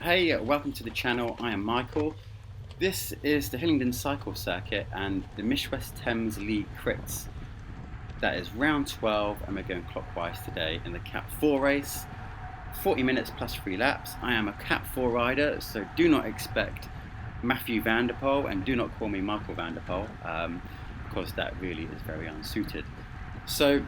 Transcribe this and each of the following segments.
Hey, welcome to the channel. I am Michael. This is the Hillingdon Cycle Circuit and the Miche West Thames League crits. That is round 12 and we're going clockwise today in the Cat 4 race. 40 minutes plus 3 laps. I am a Cat 4 rider, so do not expect Matthew van der Poel and do not call me Michael van der Poel because that really is very unsuited. So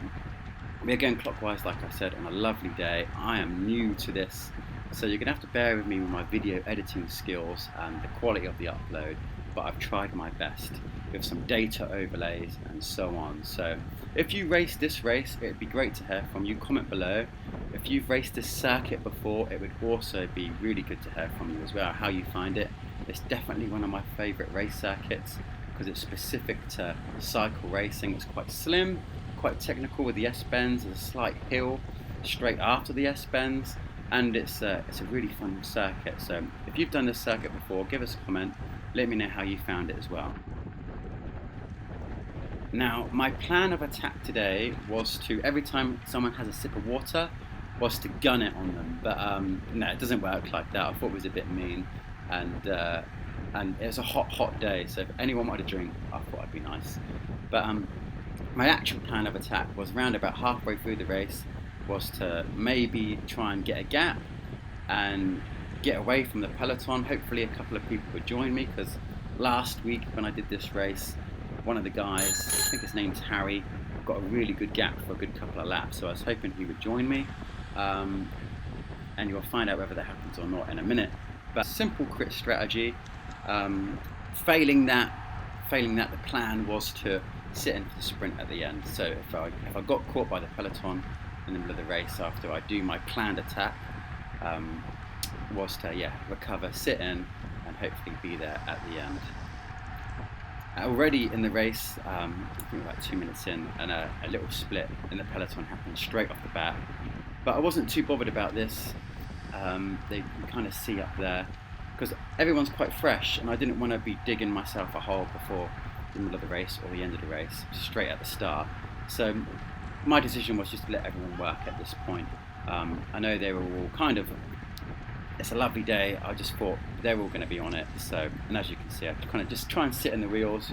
we're going clockwise, like I said, on a lovely day. I am new to this, so you're going to have to bear with me with my video editing skills and the quality of the upload, but I've tried my best with some data overlays and so on. So if you race this race, it would be great to hear from you. Comment below. If you've raced this circuit before, it would also be really good to hear from you as well, how you find it. It's definitely one of my favourite race circuits because it's specific to cycle racing. It's quite slim, quite technical with the S-bends. There's a slight hill straight after the S-bends, and it's a really fun circuit. So if you've done this circuit before, give us a comment, let me know how you found it as well. Now, my plan of attack today was to, every time someone has a sip of water, was to gun it on them, but no, it doesn't work like that. I thought it was a bit mean, and it was a hot day, so if anyone wanted a drink, I thought I'd be nice. But my actual plan of attack was around about halfway through the race was to maybe try and get a gap and get away from the peloton. Hopefully a couple of people would join me, because last week when I did this race, one of the guys, I think his name's Harry, got a really good gap for a good couple of laps, so I was hoping he would join me, and you'll find out whether that happens or not in a minute. But simple crit strategy. Failing that, the plan was to sit in for the sprint at the end. So if I got caught by the peloton in the middle of the race after I do my planned attack, was to recover, sit in, and hopefully be there at the end. Already in the race, I think about 2 minutes in, and a little split in the peloton happened straight off the bat. But I wasn't too bothered about this. They can kind of see up there, because everyone's quite fresh, and I didn't want to be digging myself a hole before the middle of the race or the end of the race, straight at the start. So my decision was just to let everyone work at this point. I know they were all kind of, it's a lovely day, I just thought they're all going to be on it. So, and as you can see, I kind of just try and sit in the wheels,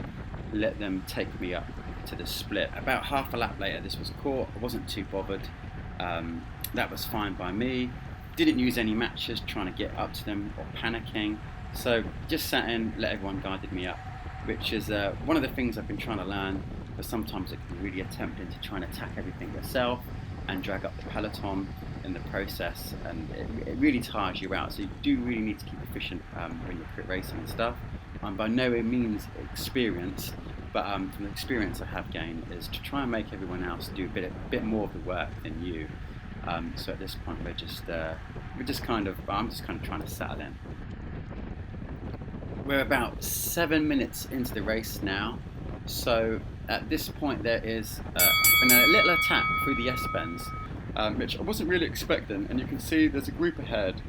let them take me up to the split. About half a lap later this was caught. I wasn't too bothered. That was fine by me. Didn't use any matches trying to get up to them or panicking. So just sat in, let everyone guided me up, which is one of the things I've been trying to learn, but sometimes it can be really tempting to try and attack everything yourself and drag up the peloton in the process, and it really tires you out. So you do really need to keep efficient when you're crit racing and stuff. I'm by no means experienced, but from the experience I have gained is to try and make everyone else do a bit more of the work than you. So at this point I'm just kind of trying to settle in. We're about 7 minutes into the race now, so at this point there is been a little attack through the S-bends, which I wasn't really expecting, and you can see there's a group ahead.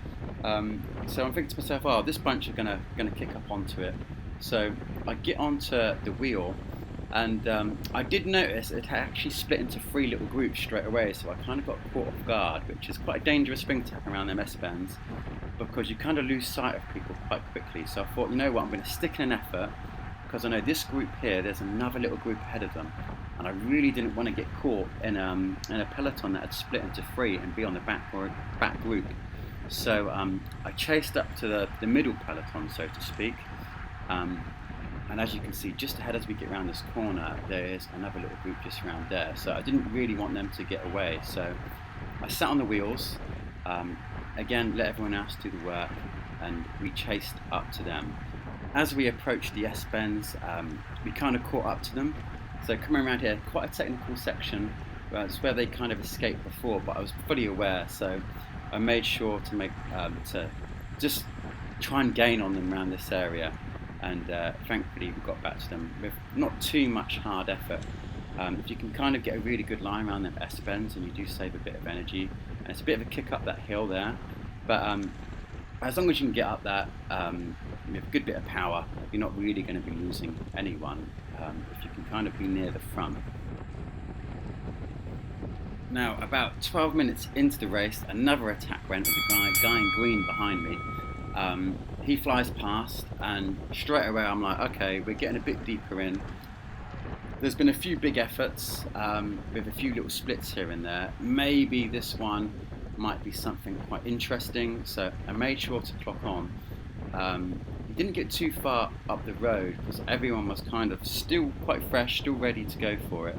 So I'm thinking to myself, oh, this bunch are gonna kick up onto it. So I get onto the wheel, and I did notice it had actually split into 3 little groups straight away, so I kind of got caught off guard, which is quite a dangerous thing to happen around them S-bends, because you kind of lose sight of people quite quickly. So I thought, you know what, I'm going to stick in an effort, because I know this group here, there's another little group ahead of them, and I really didn't want to get caught in a peloton that had split into 3 and be on the back group. So I chased up to the middle peloton, so to speak, and as you can see, just ahead as we get around this corner, there is another little group just around there. So I didn't really want them to get away, so I sat on the wheels, again let everyone else do the work, and we chased up to them. As we approached the S-bends, we kind of caught up to them. So coming around here, quite a technical section, it's where they kind of escaped before, but I was fully aware, so I made sure to just try and gain on them around this area, and thankfully we got back to them with not too much hard effort. If you can kind of get a really good line around them S-bends, and you do save a bit of energy, and it's a bit of a kick up that hill there, but as long as you can get up that with a good bit of power, you're not really going to be losing anyone if you can kind of be near the front. Now, about 12 minutes into the race, another attack went with the guy in green behind me. He flies past, and straight away I'm like, okay, we're getting a bit deeper in. There's been a few big efforts with a few little splits here and there. Maybe this one might be something quite interesting, so I made sure to clock on. He didn't get too far up the road because everyone was kind of still quite fresh, still ready to go for it.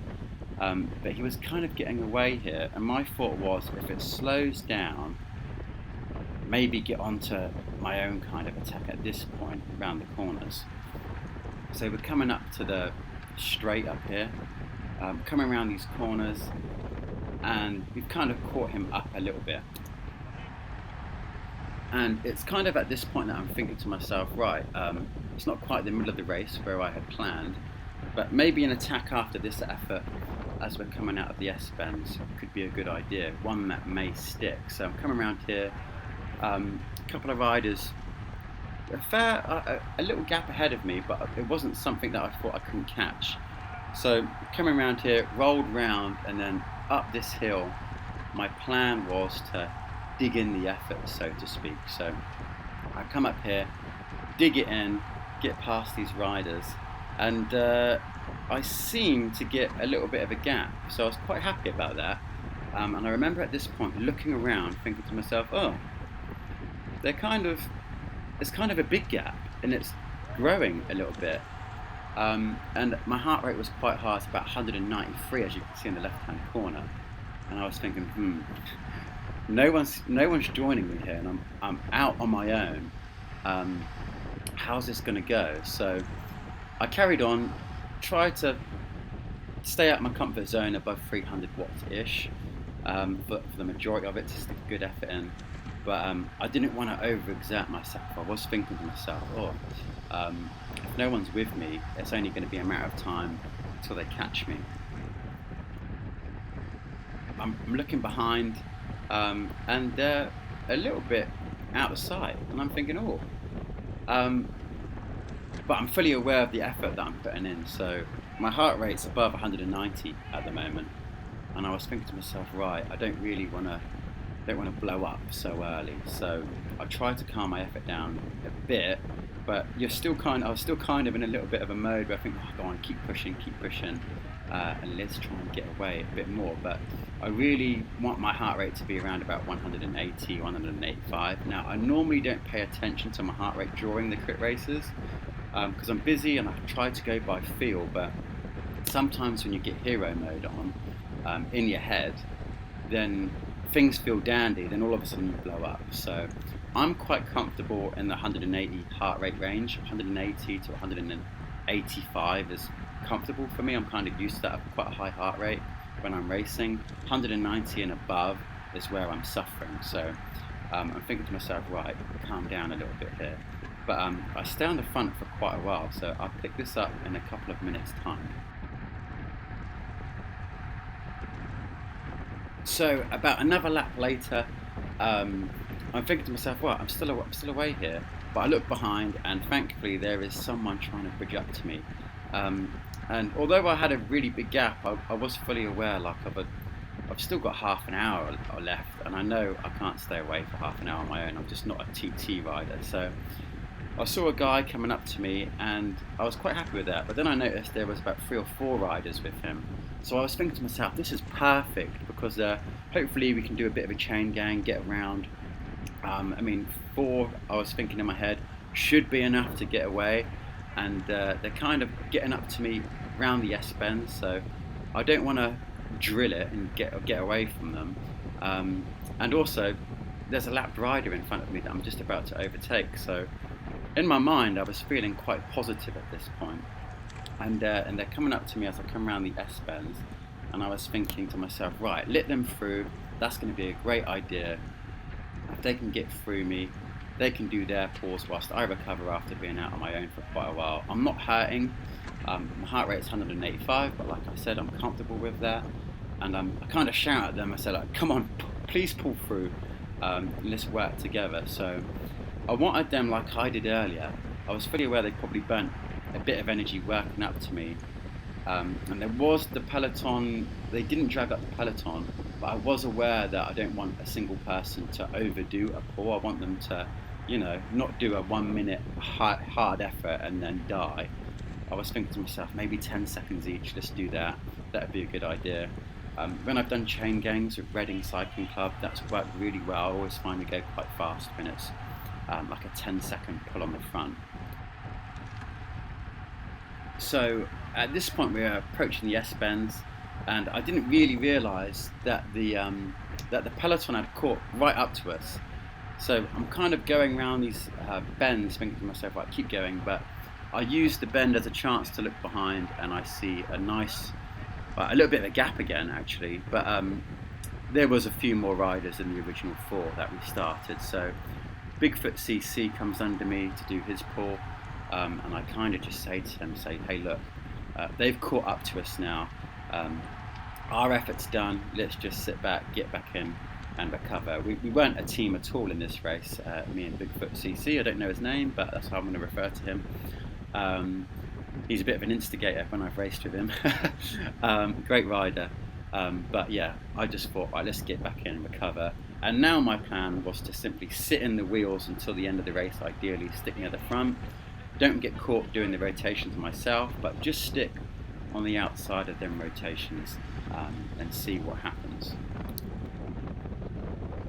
But he was kind of getting away here, and my thought was, if it slows down, maybe get onto my own kind of attack at this point around the corners. So we're coming up to the straight up here, coming around these corners, and we've kind of caught him up a little bit. And it's kind of at this point that I'm thinking to myself, right, it's not quite the middle of the race where I had planned, but maybe an attack after this effort as we're coming out of the S-bends could be a good idea, one that may stick. So I'm coming around here, a couple of riders, a little gap ahead of me, but it wasn't something that I thought I couldn't catch. So coming around here, rolled round, and then up this hill. My plan was to dig in the effort, so to speak. So I come up here, dig it in, get past these riders, and I seemed to get a little bit of a gap, so I was quite happy about that. And I remember at this point looking around, thinking to myself, oh, it's kind of a big gap, and it's growing a little bit. And my heart rate was quite high, it's about 193, as you can see in the left-hand corner. And I was thinking, no one's joining me here, and I'm out on my own. How's this going to go? So I carried on, tried to stay out of my comfort zone above 300 watts-ish, but for the majority of it, to stick a good effort in. But I didn't want to overexert myself. I was thinking to myself, if no one's with me, it's only going to be a matter of time until they catch me. I'm looking behind, and they're a little bit out of sight, and I'm thinking, but I'm fully aware of the effort that I'm putting in, so my heart rate's above 190 at the moment, and I was thinking to myself, right, I don't want to blow up so early, so I tried to calm my effort down a bit, but I was still kind of in a little bit of a mode where I think, go on, keep pushing, and let's try and get away a bit more. But I really want my heart rate to be around about 180, 185. Now, I normally don't pay attention to my heart rate during the crit races because I'm busy and I try to go by feel, but sometimes when you get hero mode on in your head, then things feel dandy, then all of a sudden you blow up. So I'm quite comfortable in the 180 heart rate range. 180 to 185 is comfortable for me. I'm kind of used to that, quite a high heart rate when I'm racing. 190 and above is where I'm suffering. So I'm thinking to myself, right, calm down a little bit here. But I stay on the front for quite a while, so I'll pick this up in a couple of minutes' time. So about another lap later, I'm thinking to myself, well, I'm still away here. But I look behind, and thankfully there is someone trying to bridge up to me. And although I had a really big gap, I was fully aware, like I've still got half an hour left, and I know I can't stay away for half an hour on my own. I'm just not a TT rider. So I saw a guy coming up to me, and I was quite happy with that. But then I noticed there was about 3 or 4 riders with him. So I was thinking to myself, this is perfect, because hopefully we can do a bit of a chain gang, get around. 4, I was thinking in my head, should be enough to get away. And they're kind of getting up to me around the S-bend, so I don't want to drill it and get away from them. And also, there's a lapped rider in front of me that I'm just about to overtake. So in my mind, I was feeling quite positive at this point. And they're coming up to me as I come around the S-bends, and I was thinking to myself, right, let them through. That's going to be a great idea. If they can get through me, they can do their pause whilst I recover after being out on my own for quite a while. I'm not hurting. My heart rate is 185, but like I said, I'm comfortable with that. And I kind of shout at them. I said, like, come on, please pull through. Let's work together. So I wanted them, like I did earlier. I was fully aware they probably burnt a bit of energy working up to me. And there was the Peloton. They didn't drag up the Peloton, but I was aware that I don't want a single person to overdo a pull. I want them to not do a 1 minute hard effort and then die. I was thinking to myself, maybe 10 seconds each, let's do that. That'd be a good idea. When I've done chain gangs with Reading Cycling Club, that's worked really well. I always find we go quite fast when it's like a 10-second pull on the front. So at this point we're approaching the S-bends, and I didn't really realise that the Peloton had caught right up to us. So I'm kind of going around these bends thinking to myself, right, keep going, but I used the bend as a chance to look behind, and I see a little bit of a gap again actually, but there was a few more riders than the original 4 that we started. So Bigfoot CC comes under me to do his pull, and I kind of just say to them, hey look, they've caught up to us now, our effort's done, let's just sit back, get back in and recover. We weren't a team at all in this race, me and Bigfoot CC, I don't know his name, but that's how I'm going to refer to him. He's a bit of an instigator when I've raced with him. Great rider, but yeah, I just thought, right, let's get back in and recover. And now my plan was to simply sit in the wheels until the end of the race, ideally sticking at the front. Don't get caught doing the rotations myself, but just stick on the outside of them rotations and see what happens.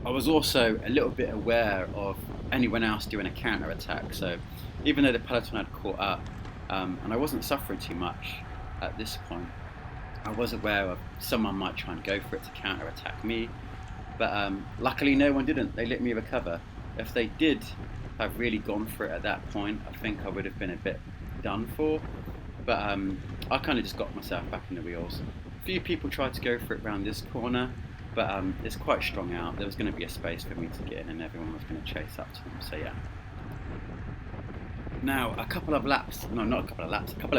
I was also a little bit aware of anyone else doing a counter attack, so even though the Peloton had caught up, and I wasn't suffering too much at this point, I was aware of someone might try and go for it to counter attack me, but luckily no one didn't. They let me recover. If they did have really gone for it at that point, I think I would have been a bit done for, but I kind of just got myself back in the wheels. A few people tried to go for it around this corner, but it's quite strong out. There was going to be a space for me to get in and everyone was going to chase up to them, so yeah. Now, a couple of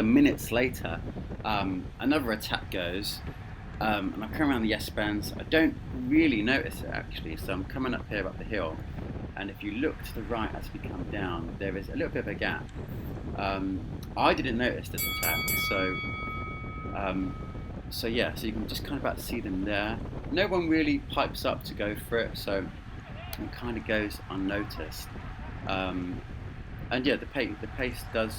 minutes later, another attack goes, and I come around the S-bends. I don't really notice it actually, so I'm coming up here up the hill, and if you look to the right as we come down, there is a little bit of a gap. I didn't notice this attack, so yeah, so you can just kind of about to see them there. No one really pipes up to go for it, so it kind of goes unnoticed. And yeah, the pace does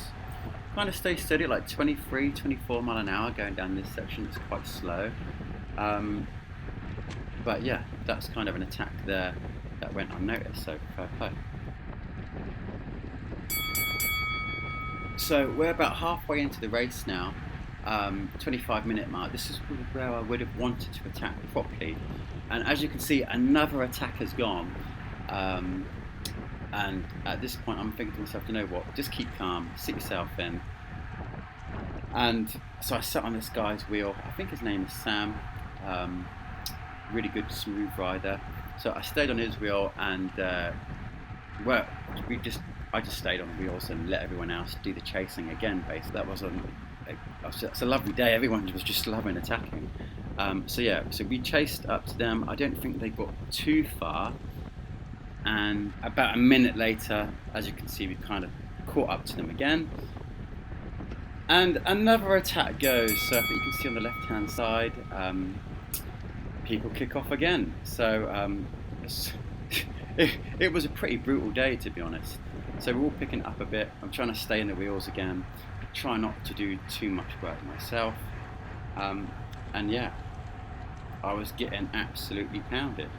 kind of stay steady, like 23, 24 mile an hour going down this section. It's quite slow. But yeah, that's kind of an attack there that went unnoticed, so fair play. So we're about halfway into the race now, 25-minute mark. This is where I would have wanted to attack properly. And as you can see, another attack has gone. And at this point I'm thinking to myself, you know what, just keep calm, sit yourself in. And so I sat on this guy's wheel, I think his name is Sam, really good smooth rider. So I stayed on his wheel and I just stayed on the wheels and let everyone else do the chasing again, basically. It's a lovely day, everyone was just loving attacking. So we chased up to them. I don't think they got too far. And about a minute later, as you can see, we kind of caught up to them again. And another attack goes. So you can see on the left-hand side, people kick off again. So it was a pretty brutal day, to be honest. So we're all picking up a bit. I'm trying to stay in the wheels again, try not to do too much work myself. And yeah, I was getting absolutely pounded.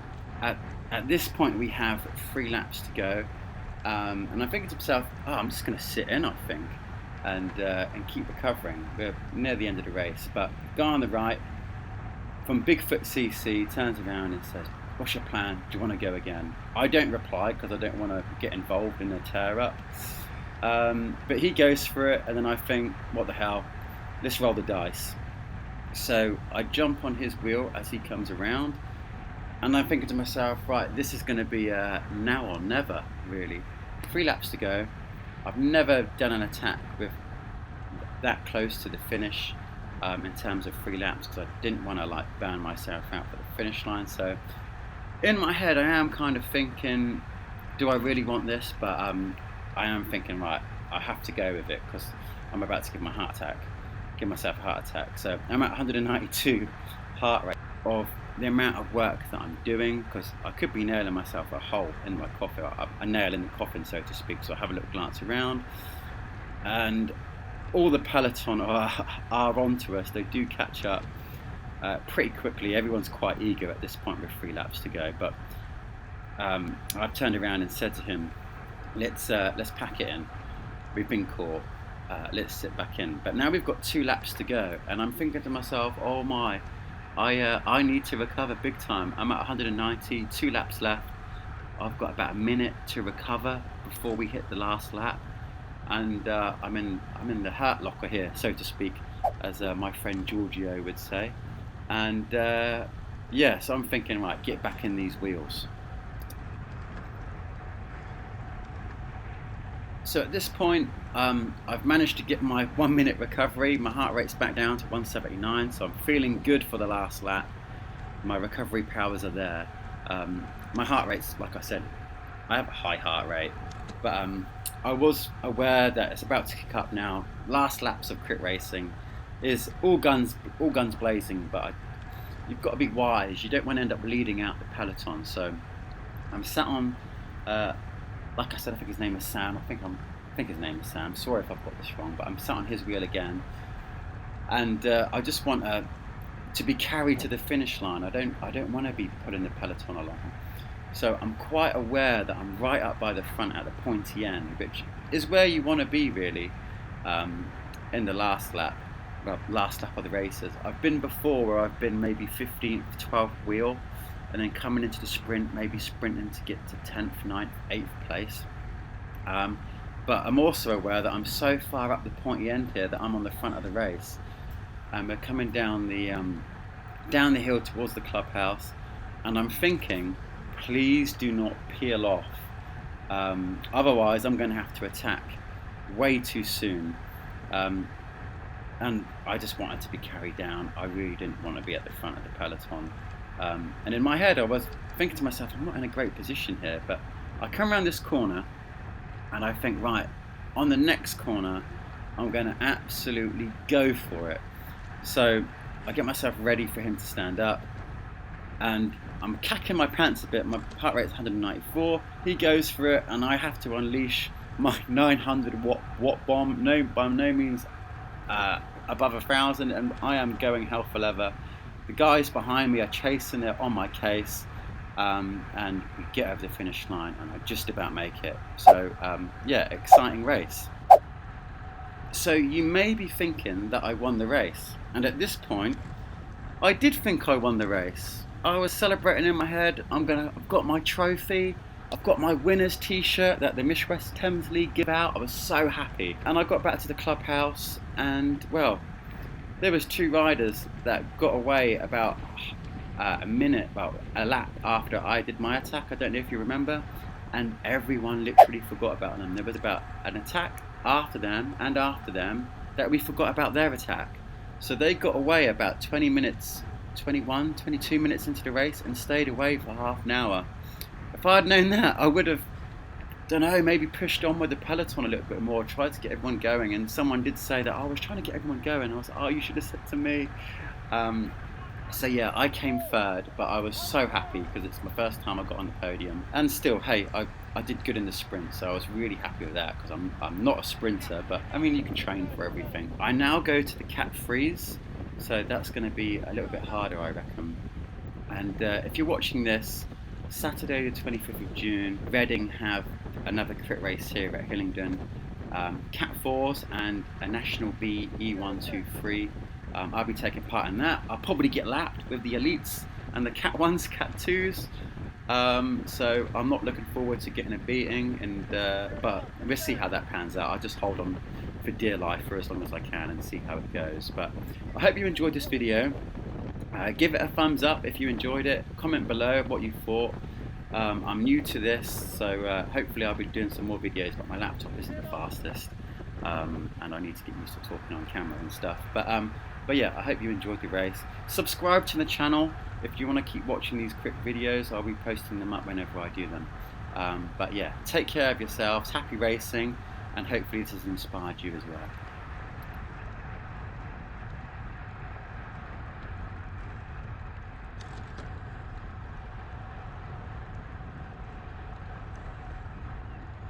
At this point we have 3 laps to go, and I'm thinking to myself, I'm just going to sit in, I think, and keep recovering. We're near the end of the race, but guy on the right from Bigfoot CC turns around and says, what's your plan? Do you want to go again? I don't reply because I don't want to get involved in a tear up, but he goes for it, and then I think, what the hell, let's roll the dice. So I jump on his wheel as he comes around, and I'm thinking to myself, right, this is going to be now or never, really. 3 laps to go. I've never done an attack with that close to the finish in terms of 3 laps, because I didn't want to burn myself out for the finish line. So in my head, I am kind of thinking, do I really want this? But I am thinking, right, I have to go with it because I'm about to give myself a heart attack. So I'm at 192 heart rate of the amount of work that I'm doing, because I could be nailing myself a hole in my coffin, a nail in the coffin, so to speak. So I have a little glance around, and all the Peloton are onto us. They do catch up pretty quickly. Everyone's quite eager at this point with 3 laps to go. But I've turned around and said to him, let's pack it in. We've been caught. Let's sit back in. But now we've got 2 laps to go, and I'm thinking to myself, oh my, I need to recover big time. I'm at 190, 2 laps left. I've got about a minute to recover before we hit the last lap, and I'm in the hurt locker here, so to speak, as my friend Giorgio would say. And yeah, so I'm thinking, right, get back in these wheels. So at this point, I've managed to get my 1 minute recovery. My heart rate's back down to 179, so I'm feeling good for the last lap. My recovery powers are there. My heart rate's, like I said, I have a high heart rate, but I was aware that it's about to kick up now. Last laps of crit racing is all guns blazing, but you've got to be wise. You don't want to end up leading out the Peloton. So I'm sat on, like I said, I think his name is Sam. I think his name is Sam. Sorry if I've got this wrong, but I'm sat on his wheel again, and I just want to be carried to the finish line. I don't want to be putting the Peloton along. So I'm quite aware that I'm right up by the front at the pointy end, which is where you want to be really, in the last lap of the races. I've been before where I've been maybe 15th, 12th wheel, and then coming into the sprint, maybe sprinting to get to 10th, 9th, 8th place. But I'm also aware that I'm so far up the pointy end here that I'm on the front of the race, and we're coming down the hill towards the clubhouse, and I'm thinking, please do not peel off. Otherwise, I'm going to have to attack way too soon. And I just wanted to be carried down. I really didn't want to be at the front of the Peloton. And in my head, I was thinking to myself, I'm not in a great position here. But I come around this corner, and I think, right, on the next corner, I'm going to absolutely go for it. So I get myself ready for him to stand up, and I'm cacking my pants a bit. My heart rate's 194. He goes for it, and I have to unleash my 900 watt bomb. By no means above 1,000, and I am going hell for leather. The guys behind me are chasing it on my case, and we get over the finish line, and I just about make it. So yeah, exciting race. So you may be thinking that I won the race, and at this point, I did think I won the race. I was celebrating in my head. I've got my trophy. I've got my winner's t-shirt that the Miche West Thames League give out. I was so happy. And I got back to the clubhouse, and well, there was 2 riders that got away about a lap after I did my attack. I don't know if you remember. And everyone literally forgot about them. There was about an attack after them and after them that we forgot about their attack. So they got away about 20 minutes, 21, 22 minutes into the race and stayed away for half an hour. If I'd known that, I would have, don't know, maybe pushed on with the Peloton a little bit more, tried to get everyone going. And someone did say that, I was trying to get everyone going. I was like, oh, you should have said to me. So yeah, I came third, but I was so happy because it's my first time I got on the podium. And still, hey, I did good in the sprint, so I was really happy with that because I'm not a sprinter, but I mean, you can train for everything. I now go to the Cat Freeze, so that's going to be a little bit harder, I reckon. And if you're watching this, Saturday the 25th of June, Reading have another crit race here at Hillingdon. Cat 4s and a National B E123. I'll be taking part in that. I'll probably get lapped with the elites and the Cat 1s, Cat 2s. So I'm not looking forward to getting a beating, but we'll see how that pans out. I'll just hold on for dear life for as long as I can and see how it goes. But I hope you enjoyed this video. Give it a thumbs up if you enjoyed it. Comment below what you thought. I'm new to this, so hopefully I'll be doing some more videos, but my laptop isn't the fastest, and I need to get used to talking on camera and stuff. But yeah, I hope you enjoyed the race. Subscribe to the channel if you want to keep watching these quick videos. I'll be posting them up whenever I do them. But yeah, take care of yourselves, happy racing, and hopefully this has inspired you as well.